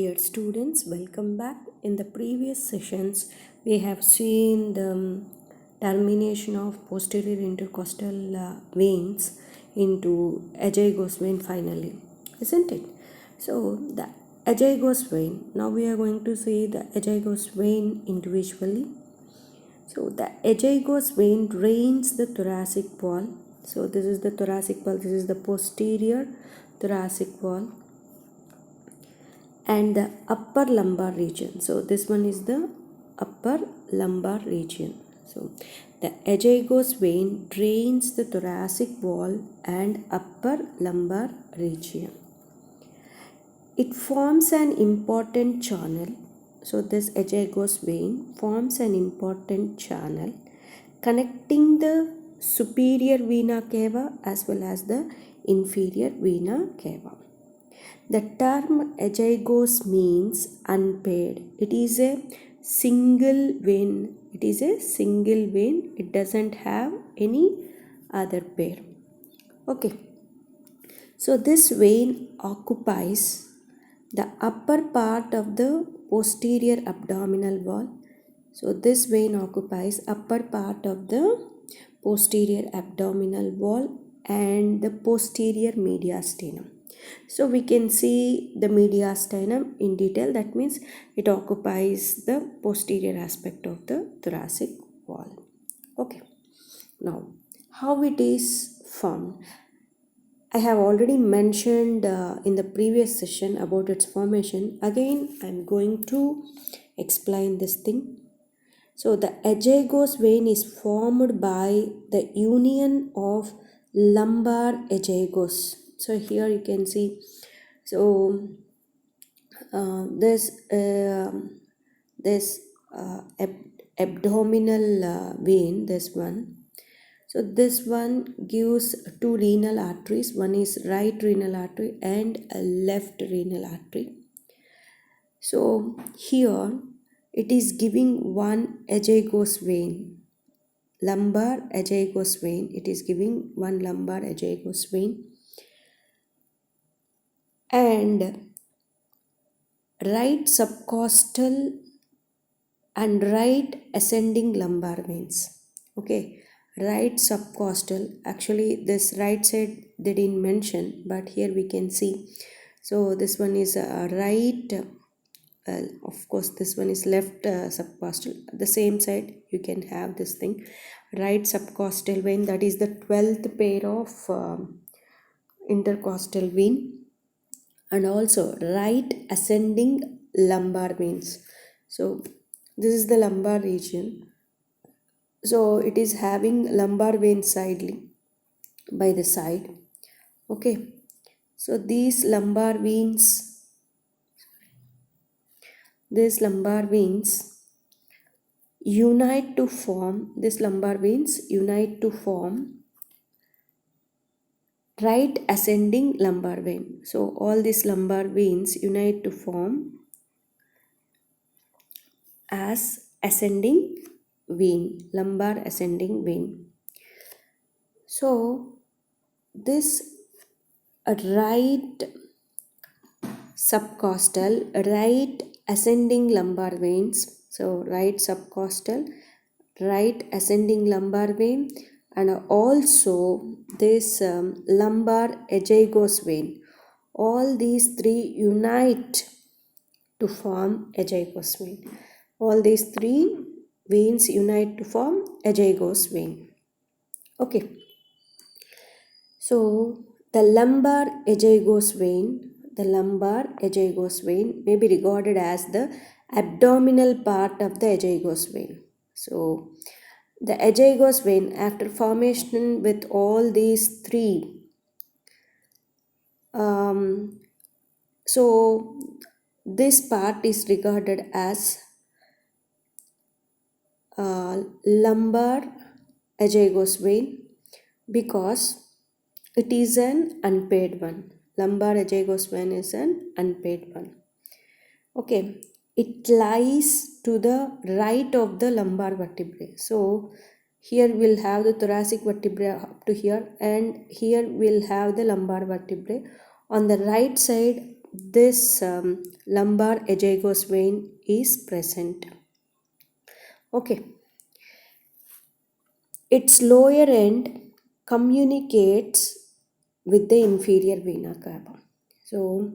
Dear students, welcome back. In the previous sessions, we have seen the termination of posterior intercostal veins into Azygos vein finally, isn't it? So, the Azygos vein, now we are going to see the Azygos vein individually. So, the Azygos vein drains the thoracic wall. So, this is the thoracic wall, this is the posterior thoracic wall and the upper lumbar region. So this one is the upper lumbar region. So the Azygos vein drains the thoracic wall and upper lumbar region. It forms an important channel. So this Azygos vein forms an important channel connecting the superior vena cava as well as the inferior vena cava. The term Azygos means unpaired. It is a single vein. It is a single vein. It doesn't have any other pair. Okay. So this vein occupies the upper part of the posterior abdominal wall. So this vein occupies upper part of the posterior abdominal wall and the posterior mediastinum. So we can see the mediastinum in detail. That means it occupies the posterior aspect of the thoracic wall. Okay. Now, how it is formed? I have already mentioned in the previous session about its formation. Again, I am going to explain this thing. So the Azygos vein is formed by the union of lumbar azygos. So here you can see. So this abdominal vein, this one. So this one gives two renal arteries. One is right renal artery and a left renal artery. So here it is giving one azygos vein, lumbar azygos vein. It is giving one lumbar azygos vein and right subcostal and right ascending lumbar veins. Okay, right subcostal. Actually, this right side they didn't mention, but here we can see. So this one is right. Of course, this one is left subcostal. The same side you can have this thing, right subcostal vein. That is the 12th pair of intercostal vein, and also right ascending lumbar veins. So this is the lumbar region. So it is having lumbar vein sidely by the side. Okay. So these lumbar veins unite to form right ascending lumbar vein. So all these lumbar veins unite to form as ascending vein, lumbar ascending vein. So this right subcostal, right ascending lumbar veins. So right subcostal, right ascending lumbar vein, and also this lumbar azygos vein. All these three unite to form azygos vein. All these three veins unite to form azygos vein. Okay. So the lumbar azygos vein may be regarded as the abdominal part of the azygos vein. So the azygos vein, after formation with all these three, so this part is regarded as lumbar azygos vein because it is an unpaired one. Lumbar azygos vein is an unpaired one. Okay, it lies to the right of the lumbar vertebrae. So here we'll have the thoracic vertebrae up to here, and here we'll have the lumbar vertebrae. On the right side, this lumbar azygos vein is present. Okay, its lower end communicates with the inferior vena cava. So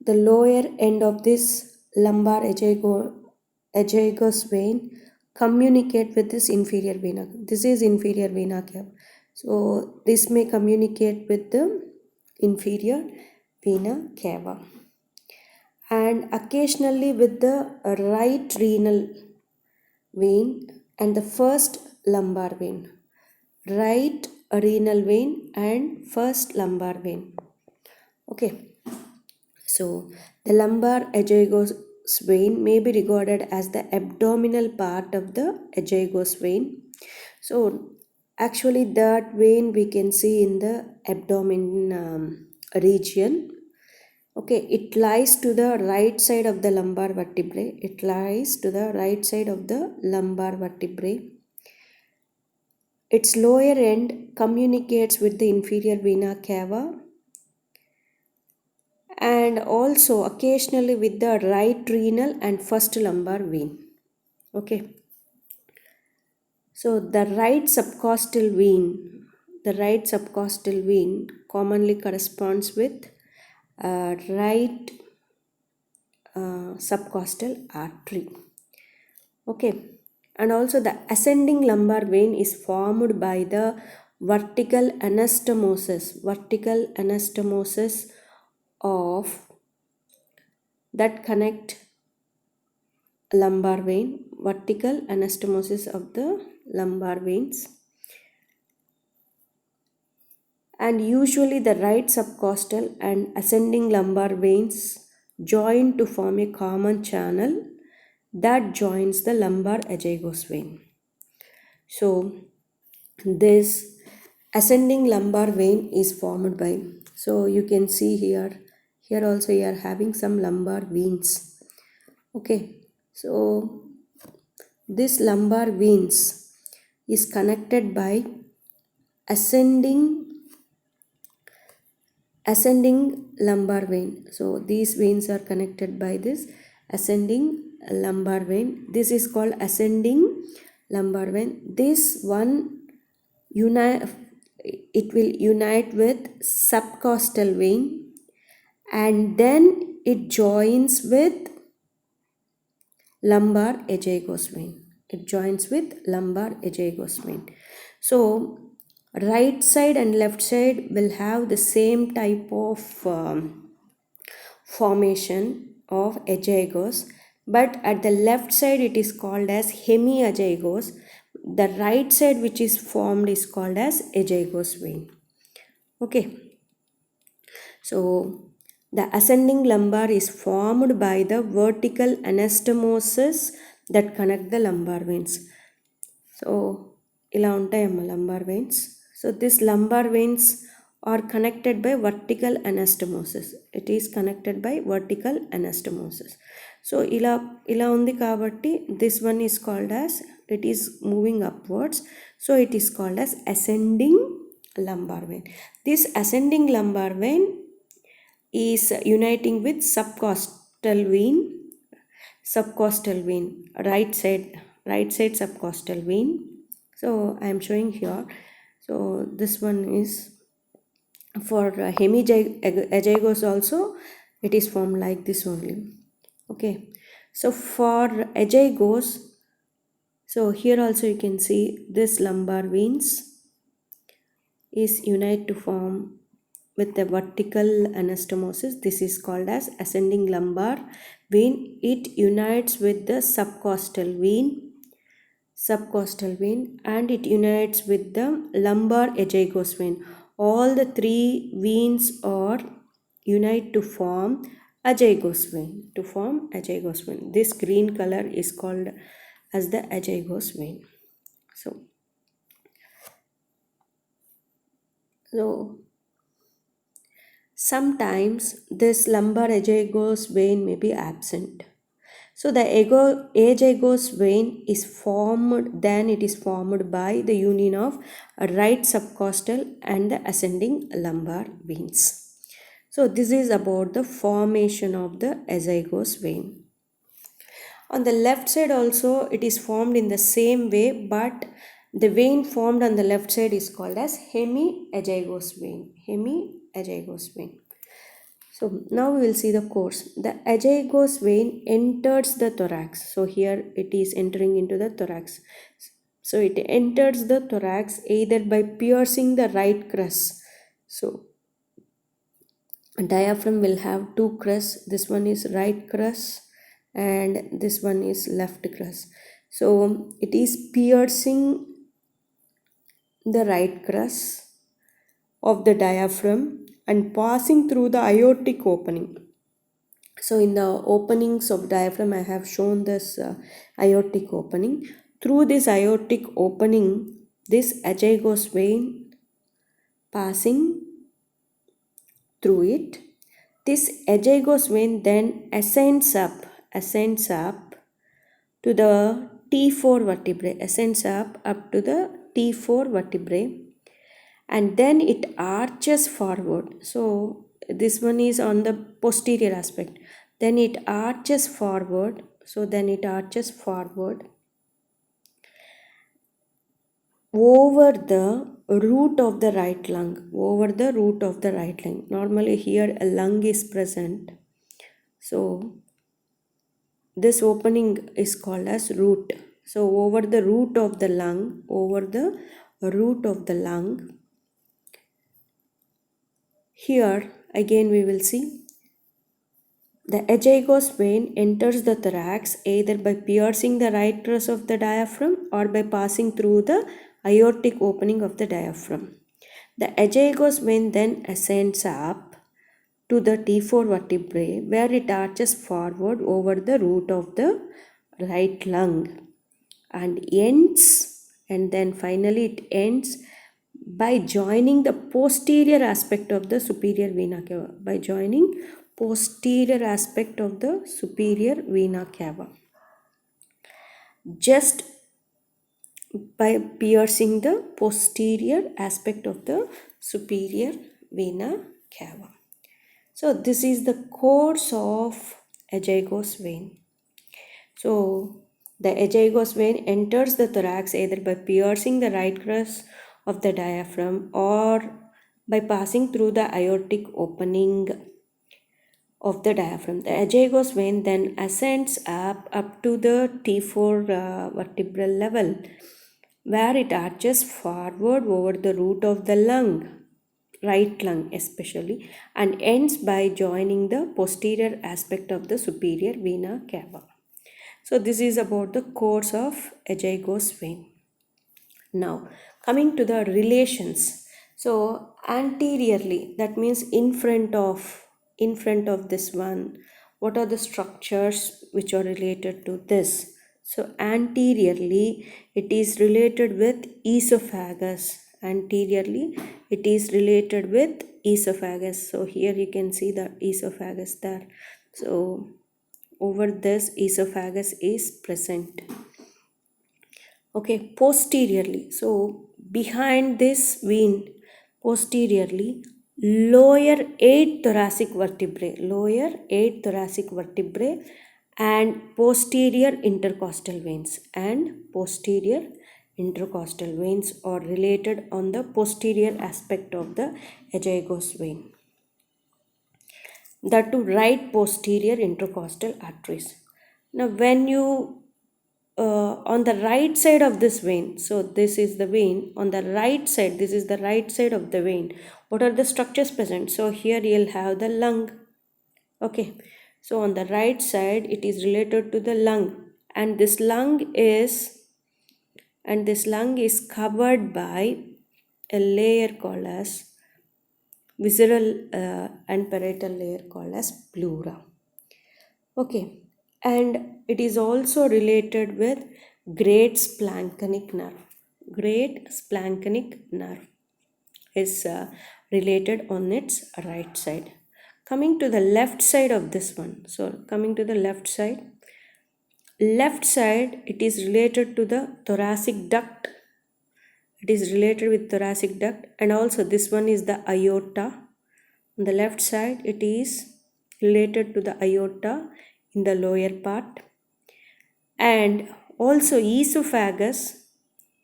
the lower end of this lumbar azygos vein communicate with this inferior vena. This is inferior vena cava. So this may communicate with the inferior vena cava and occasionally with the right renal vein and the first lumbar vein. Right renal vein and first lumbar vein. Okay, so the lumbar azygos vein may be regarded as the abdominal part of the azygos vein. So actually that vein we can see in the abdomen region. Okay, it lies to the right side of the lumbar vertebrae. It lies to the right side of the lumbar vertebrae. Its lower end communicates with the inferior vena cava and also occasionally with the right renal and first lumbar vein. Okay. So the right subcostal vein commonly corresponds with right subcostal artery. Okay, and also the ascending lumbar vein is formed by the vertical anastomosis of that connect lumbar vein, vertical anastomosis of the lumbar veins, and usually the right subcostal and ascending lumbar veins join to form a common channel that joins the lumbar azygos vein. So this ascending lumbar vein is formed by, so you can see here also you are having some lumbar veins. Okay, so this lumbar veins is connected by ascending lumbar vein. So these veins are connected by this ascending lumbar vein. This is called ascending lumbar vein. This one it will unite with subcostal vein and then it joins with lumbar azygos vein. It joins with lumbar azygos vein. So right side and left side will have the same type of formation of azygos, but at the left side it is called as hemiazygos. The right side which is formed is called as azygos vein. Okay, so the ascending lumbar is formed by the vertical anastomosis that connect the lumbar veins. So ఇలా ఉంటాయమ్మ lumbar veins. So this lumbar veins are connected by vertical anastomosis. It is connected by vertical anastomosis. So ఇలా ఉంది కాబట్టి this one is called as, it is moving upwards. So it is called as ascending lumbar vein. This ascending lumbar vein is uniting with subcostal vein, right side subcostal vein. So I am showing here. So this one is for hemiazygos also, it is formed like this only. Okay, so for azygos, so here also you can see this lumbar veins is unite to form with the vertical anastomosis. This is called as ascending lumbar vein. It unites with the subcostal vein and it unites with the lumbar azygos vein. All the three veins are unite to form azygos vein. This green color is called as the azygos vein. So sometimes this lumbar azygos vein may be absent. So the azygos vein is formed, then it is formed by the union of a right subcostal and the ascending lumbar veins. So this is about the formation of the azygos vein. On the left side also it is formed in the same way, but the vein formed on the left side is called as hemiazygos vein. Hemiazygos vein. So now we will see the course. The azygos vein enters the thorax. So here it is entering into the thorax. So it enters the thorax either by piercing the right crus. So diaphragm will have two crus. This one is right crus and this one is left crus. So it is piercing the right crus of the diaphragm and passing through the aortic opening. So in the openings of diaphragm I have shown this aortic opening. Through this aortic opening, this azygos vein passing through it. This azygos vein then ascends up to the T4 vertebrae, up to the T4 vertebrae, and then it arches forward. So this one is on the posterior aspect. Then it arches forward. Over the root of the right lung. Normally here a lung is present. So this opening is called as root. So over the root of the lung, here again we will see the azygos vein enters the thorax either by piercing the right crus of the diaphragm or by passing through the aortic opening of the diaphragm. The azygos vein then ascends up to the T4 vertebrae where it arches forward over the root of the right lung and finally it ends by joining the posterior aspect of the superior vena cava. Just by piercing the posterior aspect of the superior vena cava. So this is the course of azygos vein. So the azygos vein enters the thorax either by piercing the right crus of the diaphragm or by passing through the aortic opening of the diaphragm. The azygos vein then ascends up to the T4 vertebral level where it arches forward over the root of the lung, right lung especially, and ends by joining the posterior aspect of the superior vena cava. So this is about the course of azygos vein. Now coming to the relations. So anteriorly, that means in front of this one, what are the structures which are related to this? So anteriorly it is related with esophagus. So here you can see the esophagus there. So over this esophagus is present. Okay, posteriorly. So behind this vein, posteriorly, lower 8 thoracic vertebrae and posterior intercostal veins are related on the posterior aspect of the azygos vein. That to right posterior intercostal arteries. Now when you on the right side of this vein, so this is the vein on the right side, this is the right side of the vein, what are the structures present? So here you'll have the lung. Okay, so on the right side it is related to the lung, and this lung is covered by a layer called as visceral and parietal layer called as pleura. Okay, and it is also related with great splanchnic nerve is related on its right side. Coming to the left side of this one, left side it is related to the thoracic duct. And also this one is the aorta. On the left side, it is related to the aorta in the lower part, and also esophagus.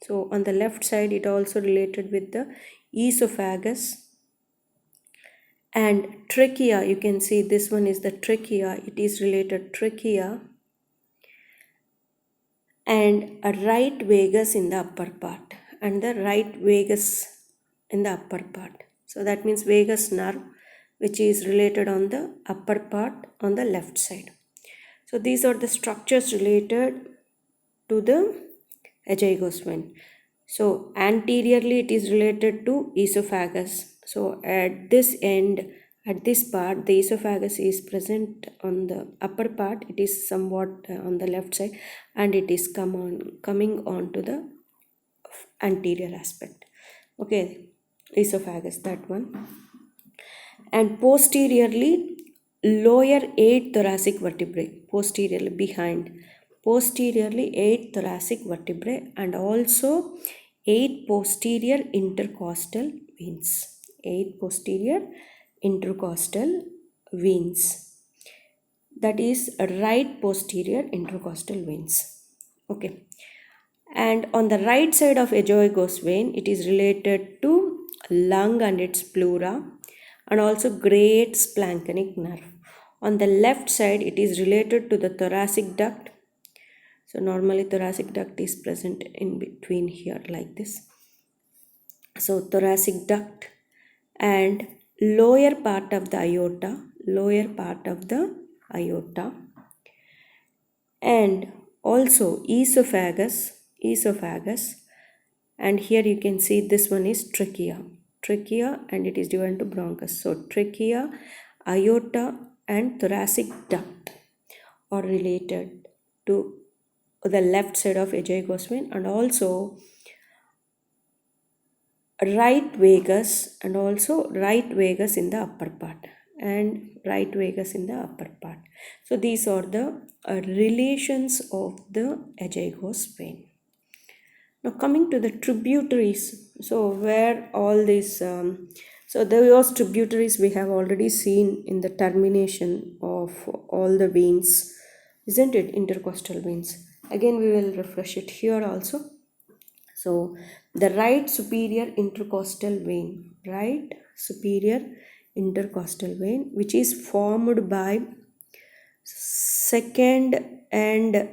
So on the left side, it also related with the esophagus, and trachea. You can see this one is the trachea. It is related trachea and a right vagus in the upper part, and the right vagus in the upper part. So that means vagus nerve, which is related on the upper part on the left side. So these are the structures related to the azygos vein. So anteriorly it is related to esophagus. So at this end, at this part, the esophagus is present on the upper part. It is somewhat on the left side, and it is coming on to the anterior aspect. Okay, esophagus, that one. And posteriorly, lower 8 thoracic vertebrae, posteriorly behind, posteriorly 8 thoracic vertebrae, and also 8 posterior intercostal veins, 8 posterior intercostal veins, that is right posterior intercostal veins. Okay, and on the right side of azygos vein, it is related to lung and its pleura, and also great splanchnic nerve. On the left side, it is related to the thoracic duct. So normally thoracic duct is present in between here like this. So thoracic duct and lower part of the aorta, lower part of the aorta, and also esophagus, and here you can see this one is trachea, and it is divided into bronchus. So trachea, aorta and thoracic duct are related to the left side of azygos vein, and also right vagus, and also right vagus in the upper part, and right vagus in the upper part. So these are the relations of the azygos vein. Now coming to the tributaries, so where all these, so those tributaries we have already seen in the termination of all the veins, isn't it? Intercostal veins. Again we will refresh it here also. So the right superior intercostal vein, right superior intercostal vein, which is formed by second and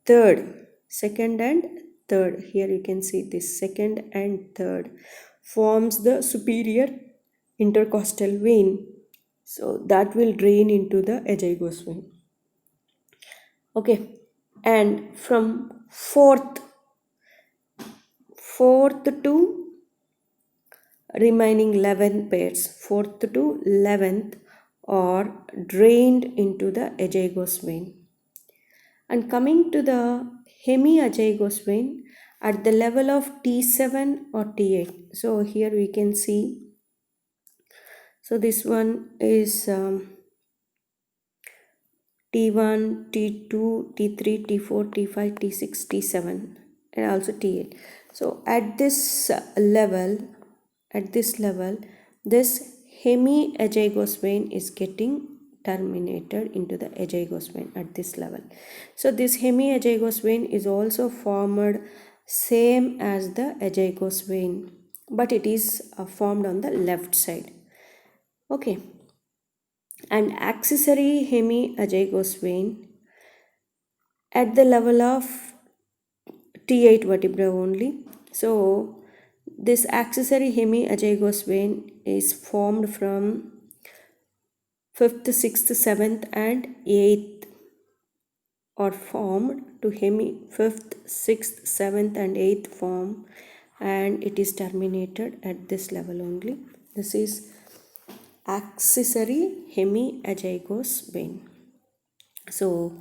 third, here you can see this second and third forms the superior intercostal vein. So that will drain into the azygos vein. Okay, and from fourth to remaining 11 pairs, fourth to 11th are drained into the azygos vein. And coming to the hemiazygos vein at the level of T7 or T8. So here we can see, so this one is T1, T2, T3, T4, T5, T6, T7 and also T8. So at this level, this hemiazygos vein is getting terminated into the azygos vein at this level. So this hemiazygos vein is also formed same as the azygos vein, but it is formed on the left side. Okay, and accessory hemiazygos vein at the level of T8 vertebra only. So this accessory hemiazygos vein is formed from 5th, 6th, 7th and 8th are formed to 5th, 6th, 7th and 8th form, and it is terminated at this level only. This is accessory hemiazygos vein. So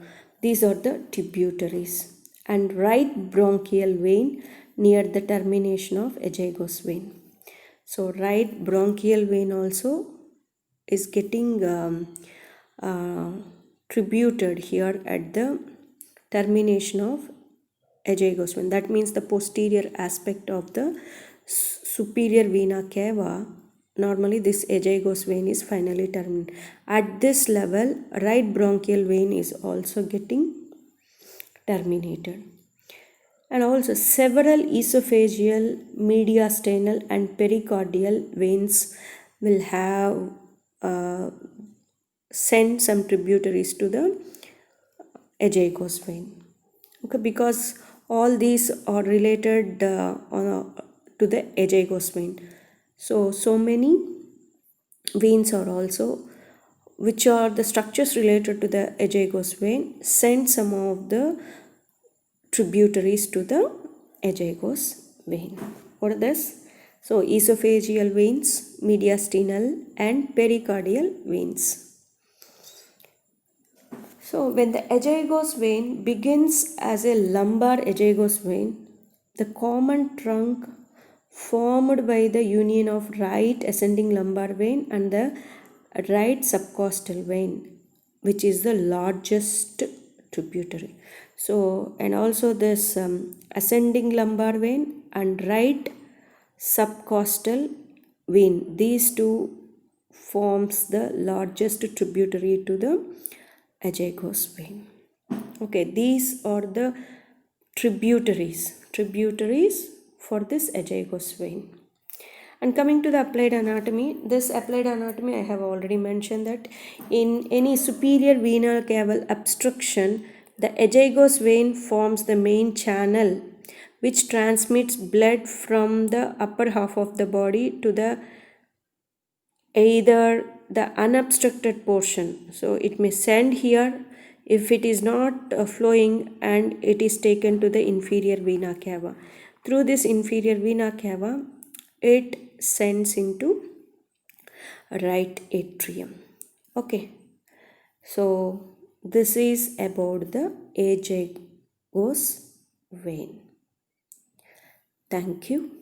these are the tributaries. And right bronchial vein near the termination of azygos vein. So right bronchial vein also is getting tributed here at the termination of azygos vein. That means the posterior aspect of the superior vena cava normally this azygos vein is finally terminated. At this level, right bronchial vein is also getting terminated. And also several esophageal, mediastinal and pericardial veins will have send some tributaries to the azygos vein. Okay, because all these are related to the azygos vein. So many veins are also, which are the structures related to the azygos vein, send some of the tributaries to the azygos vein. What are this? So esophageal veins, mediastinal and pericardial veins. So when the azygos vein begins as a lumbar azygos vein, the common trunk formed by the union of right ascending lumbar vein and the right subcostal vein, which is the largest tributary. So, and also this ascending lumbar vein and right subcostal vein, these two forms the largest tributary to the azygos vein. Okay, these are the tributaries for this azygos vein. And coming to the applied anatomy, this applied anatomy I have already mentioned that in any superior venal caval obstruction, the azygos vein forms the main channel which transmits blood from the upper half of the body to the either the unobstructed portion. So it may send here if it is not flowing, and it is taken to the inferior vena cava. Through this inferior vena cava, it sends into right atrium. Okay, so this is about the azygos vein. Thank you.